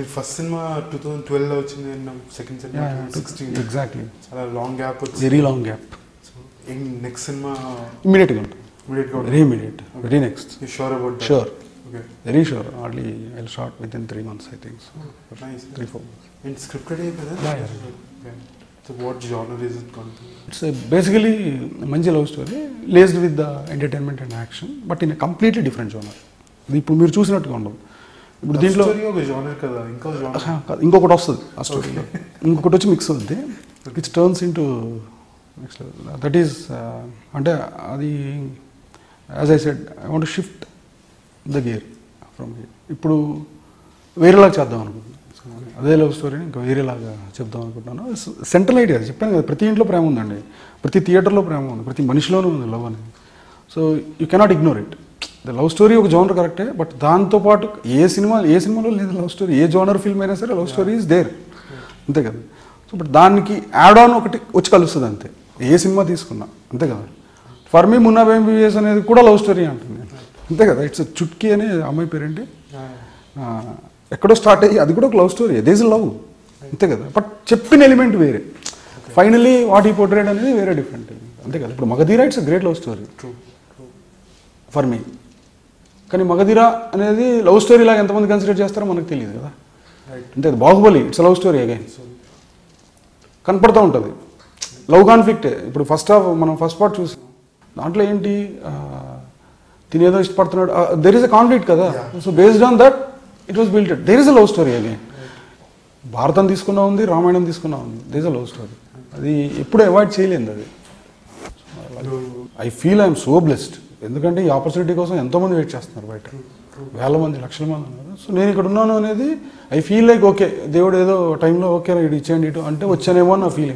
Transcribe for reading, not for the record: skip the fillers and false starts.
మీరు first cinema 2012లో వచ్చింది, second cinema 2016. Exactly. చాలా లాంగ్ గ్యాప్ వచ్చింది. Very long gap. Next cinema ఇమీడియట్గా ఉంటుంది. Very immediate, very next. Sure about that? Sure, okay, very sure. Hardly I will start with in 3 months, I think so. Nice. 3-4 months. And scripted కదా? Yeah. So what genre is it going to be? It's basically మంచి love story laced with the entertainment and action, but in completely different genre. ఇది ఇప్పుడు మీరు చూసినట్టుగా ఉండదు. ఇప్పుడు దీంట్లో ఒక జోనర్ కదా, ఇంకో జోనర్, ఇంకొకటి వస్తుంది ఆ స్టోరీలో, ఇంకొకటి వచ్చి మిక్స్ అవుద్ది, which turns in to next level. That is అంటే అది as I said, I want shift the gear from here. ఇప్పుడు వేరేలాగా చేద్దాం అనుకుంటున్నాను. అదే లవ్ స్టోరీని ఇంకా వేరేలాగా చెప్దాం అనుకుంటున్నాను. సెంట్రల్ ఐడియా చెప్పాను కదా, ప్రతి ఇంట్లో ప్రేమ ఉందండి, ప్రతి థియేటర్లో ప్రేమ ఉంది, ప్రతి మనిషిలోనూ ఉంది లవ్ అనేది. So you cannot ignore it. The love story ఒక జోనర్ కరెక్టే, బట్ దాంతోపాటు ఏ సినిమాలో లేదు లవ్ స్టోరీ. ఏ జోనర్ ఫిల్మ్ అయినా సరే లవ్ స్టోరీ ఈజ్ దేర్, అంతే కదా. సో బట్ దానికి యాడ్ ఆన్ ఒకటి వచ్చి కలుస్తుంది అంతే, ఏ సినిమా తీసుకున్నా, అంతే కదా. ఫర్ మీ మున్నా ఎంబీబీఎస్ అనేది కూడా లవ్ స్టోరీ అంటుంది, అంతే కదా. ఇట్స్ చుట్కీ అనే అమ్మాయి పేరేంటి, ఎక్కడో స్టార్ట్ అయ్యి అది కూడా ఒక లవ్ స్టోరీ, దేస్ లవ్, అంతే కదా. బట్ చెప్పిన ఎలిమెంట్ వేరే, ఫైనలీ వాట్ ఈ పోర్ట్రేట్ అనేది వేరే డిఫరెంట్, అంతే కదా. ఇప్పుడు Magadheera it's great love story for me, కానీ మగధీరా అనేది లవ్ స్టోరీ లాగా ఎంతమంది కన్సిడర్ చేస్తారో మనకు తెలియదు కదా, అంతే. Baahubali it's love story again, కనపడుతూ ఉంటుంది లవ్ కాన్ఫ్లిక్టే. ఇప్పుడు మనం ఫస్ట్ పార్ట్ చూసాం, దాంట్లో ఏంటి, తినేదో ఇష్టపడుతున్నాడు, దెర్ ఈస్ అ కాన్ఫ్లిక్ట్ కదా. So based on that it was builted, there is a love story again. Bharatam తీసుకున్నా ఉంది, రామాయణం తీసుకున్నా ఉంది, there is a love story. అది ఎప్పుడు అవాయిడ్ చేయలేదు అది. I feel I'm so blessed, ఎందుకంటే ఈ ఆపర్చునిటీ కోసం ఎంతోమంది వెయిట్ చేస్తున్నారు బయట, వేల మంది, లక్షల మంది ఉన్నారు. సో నేను ఇక్కడ ఉన్నాను అనేది ఐ ఫీల్ లైక్ ఓకే, దేవుడు ఏదో టైంలో ఓకే ఇది ఇచ్చేయండి ఇటు అంటే వచ్చానేమో నా ఫీలింగ్.